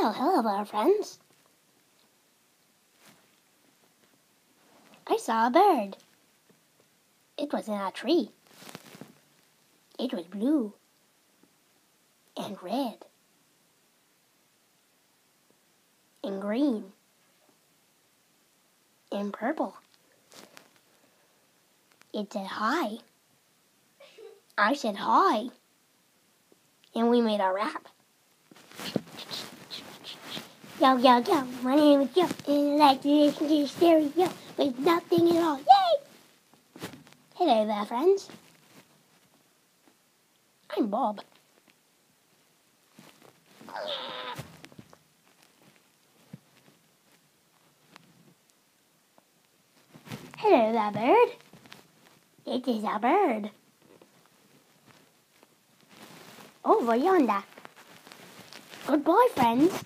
Well, hello there, friends. I saw a bird. It was in a tree. It was blue and red and green and purple. It said hi. I said hi. And we made a rap. Yo, yo, yo, my name is Yo, and I like to listen to stereo with nothing at all. Yay! Hello there, friends. I'm Bob. Hello there, bird. It is a bird. Over yonder. Goodbye, friends.